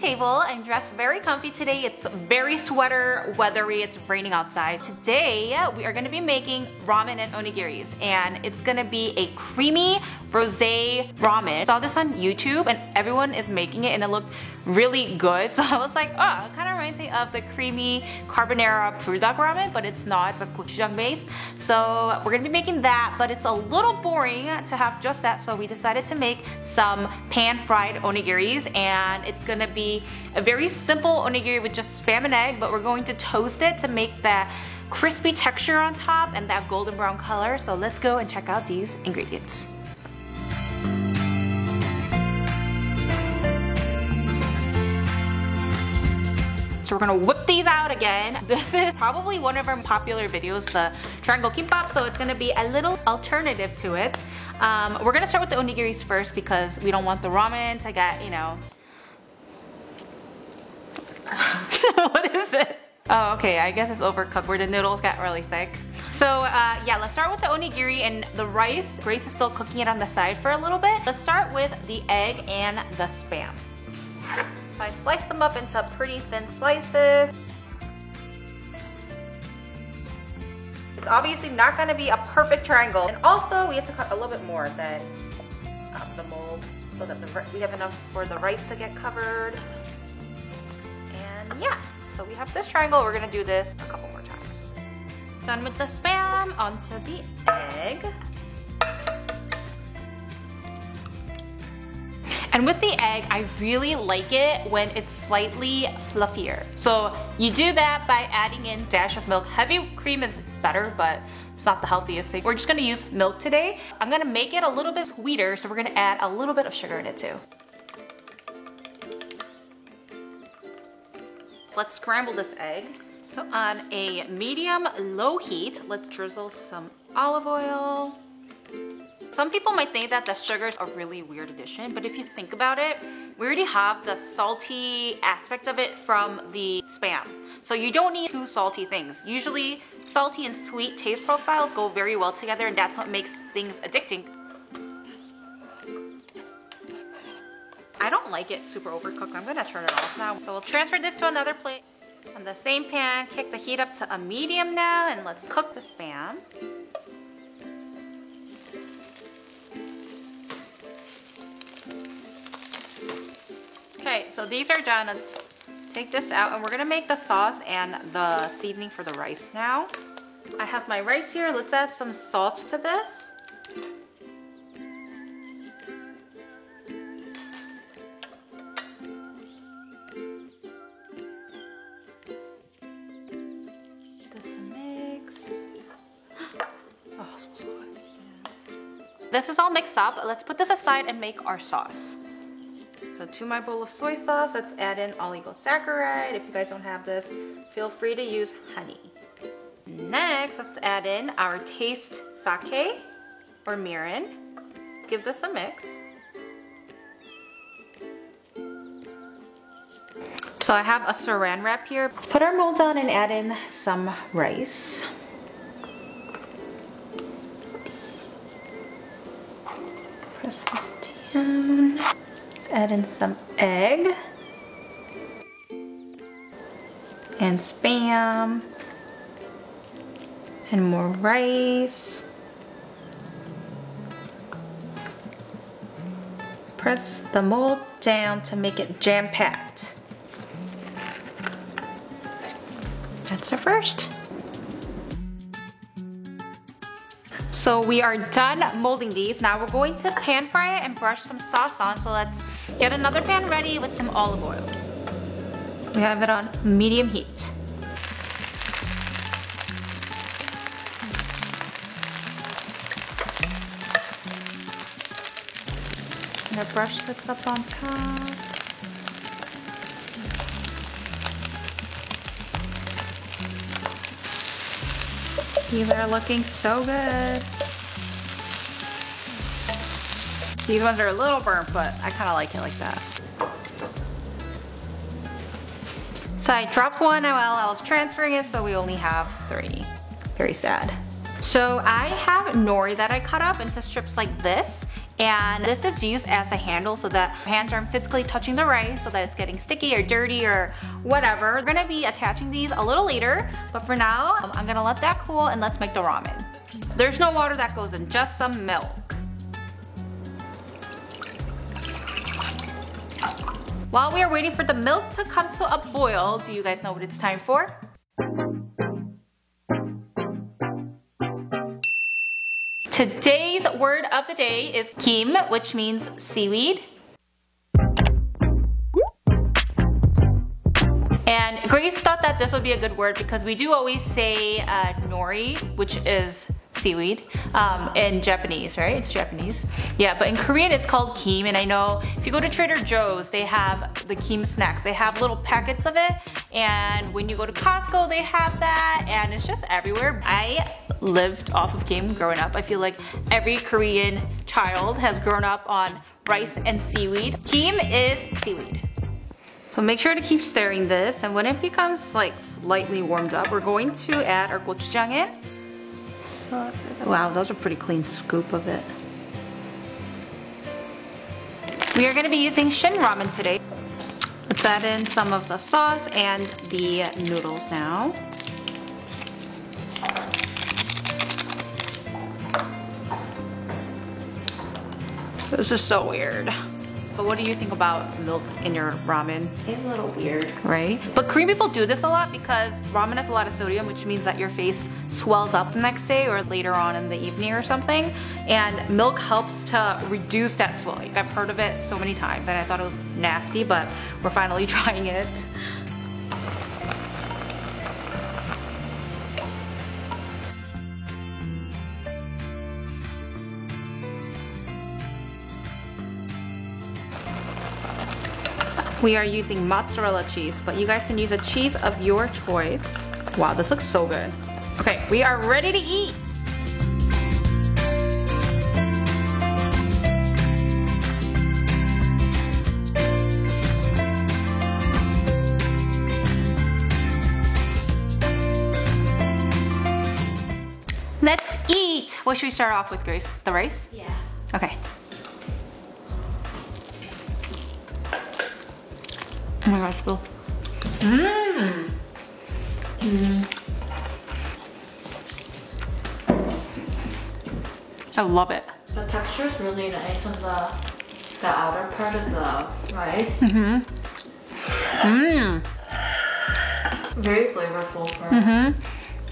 table. I'm dressed very comfy today. It's very sweater weathery. It's raining outside. Today we are gonna be making ramen and onigiris, and it's gonna be a creamy rosé ramen. I saw this on YouTube and everyone is making it and it looked really good. So I was like, oh, it kind of reminds me of the creamy carbonara bulldog ramen, but it's not. It's a gochujang base. So we're gonna be making that, but it's a little boring to have just that. So we decided to make some pan-fried onigiris, and it's gonna be a very simple onigiri with just spam and egg, but we're going to toast it to make that crispy texture on top and that golden brown color. So let's go and check out these ingredients. So we're gonna whip these out again. This is probably one of our popular videos, the triangle kimbap, so it's gonna be a little alternative to it. We're gonna start with the onigiris first because we don't want the ramen to get, you know... What is it? Oh, okay, I guess it's overcooked where the noodles got really thick. So yeah, let's start with the onigiri and the rice. Grace is still cooking it on the side for a little bit. Let's start with the egg and the spam. So I sliced them up into pretty thin slices. It's obviously not going to be a perfect triangle. And also we have to cut a little bit more than the mold so that we have enough for the rice to get covered. And yeah, so we have this triangle. We're going to do this a couple more times. Done with the spam, onto the egg. And with the egg, I really like it when it's slightly fluffier. So you do that by adding in a dash of milk. Heavy cream is better, but it's not the healthiest thing. We're just gonna use milk today. I'm gonna make it a little bit sweeter, so we're gonna add a little bit of sugar in it too. Let's scramble this egg. So on a medium-low heat, let's drizzle some olive oil. Some people might think that the sugar is a really weird addition, but if you think about it, we already have the salty aspect of it from the spam. So you don't need two salty things. Usually salty and sweet taste profiles go very well together, and that's what makes things addicting. I don't like it super overcooked. I'm gonna turn it off now. So we'll transfer this to another plate. On the same pan, kick the heat up to a medium now, and let's cook the spam. Okay, so these are done. Let's take this out and we're gonna make the sauce and the seasoning for the rice now. I have my rice here. Let's add some salt to this. This a mix. Oh, it smells so good. This is all mixed up. Let's put this aside and make our sauce. So to my bowl of soy sauce, let's add in oligosaccharide. If you guys don't have this, feel free to use honey. Next, let's add in our taste sake or mirin. Give this a mix. So I have a saran wrap here. Let's put our mold on and add in some rice. Oops. Press this down. Add in some egg and spam and more rice. Press the mold down to make it jam-packed. That's our first. So we are done molding these. Now we're going to pan fry it and brush some sauce on. So let's get another pan ready with some olive oil. We have it on medium heat. I'm gonna brush this up on top. These are looking so good. These ones are a little burnt, but I kind of like it like that. So I dropped one while I was transferring it, so we only have 3. Very sad. So I have nori that I cut up into strips like this, And this is used as a handle so that hands aren't physically touching the rice so that it's getting sticky or dirty or whatever. We're gonna be attaching these a little later, but for now, I'm gonna let that cool and let's make the ramen. There's no water that goes in, just some milk. While we are waiting for the milk to come to a boil, do you guys know what it's time for? Today's word of the day is kim, which means seaweed. And Grace thought that this would be a good word because we do always say nori, which is seaweed, in Japanese, right? It's Japanese. Yeah, but in Korean it's called kim, and I know if you go to Trader Joe's, they have the kim snacks. They have little packets of it, and when you go to Costco, they have that, and it's just everywhere. I lived off of kim growing up. I feel like every Korean child has grown up on rice and seaweed. Kim is seaweed. So make sure to keep stirring this, and when it becomes like slightly warmed up, we're going to add our gochujang in. Wow, those are pretty clean scoop of it. We are going to be using Shin Ramen today. Let's add in some of the sauce and the noodles now. This is so weird. But what do you think about milk in your ramen? It's a little weird. Right? But Korean people do this a lot because ramen has a lot of sodium, which means that your face swells up the next day or later on in the evening or something. And milk helps to reduce that swelling. I've heard of it so many times and I thought it was nasty, but we're finally trying it. We are using mozzarella cheese, but you guys can use a cheese of your choice. Wow, this looks so good. Okay, we are ready to eat. Let's eat. What should we start off with, Grace? The rice? Yeah. Okay. Oh my gosh, Bill. I love it. The texture is really nice on the outer part of the rice. Very flavorful for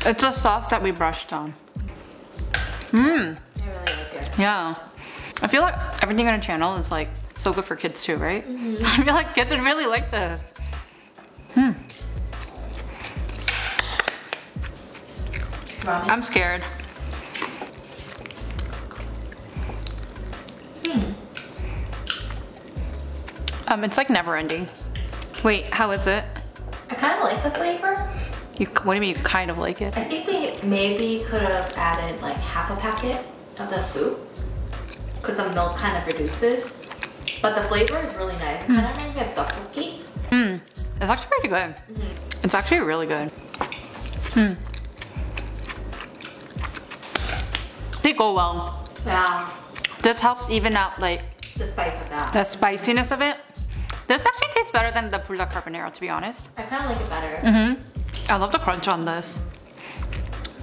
It's a sauce that we brushed on. I really like it. Yeah. I feel like everything on our channel is like so good for kids too, right? I feel like kids would really like this. Ramen. I'm scared. It's like never ending. Wait, how is it? I kind of like the flavor. What do you mean you kind of like it? I think we maybe could have added like half a packet of the soup because the milk kind of reduces. But the flavor is really nice. It kind of reminds me of tteokbokki. It's actually pretty good. It's actually really good. They go well. Yeah. This helps even out like The spice of that. the spiciness of it. This actually tastes better than the bruschetta carbonara, to be honest. I kind of like it better. I love the crunch on this.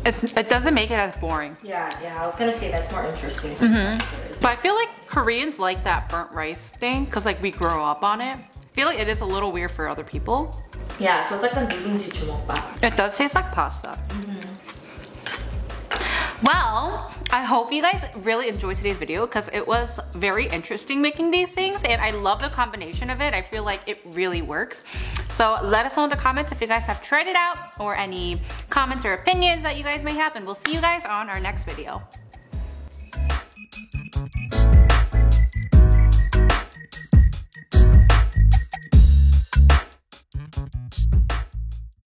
It doesn't make it as boring. Yeah, I was gonna say that's more interesting. But I feel like Koreans like that burnt rice thing because like we grow up on it. I feel like it is a little weird for other people. Yeah, so it's like a 누룽지 주먹밥. It does taste like pasta. Well, I hope you guys really enjoyed today's video because it was very interesting making these things and I love the combination of it. I feel like it really works. So let us know in the comments if you guys have tried it out or any comments or opinions that you guys may have, and we'll see you guys on our next video.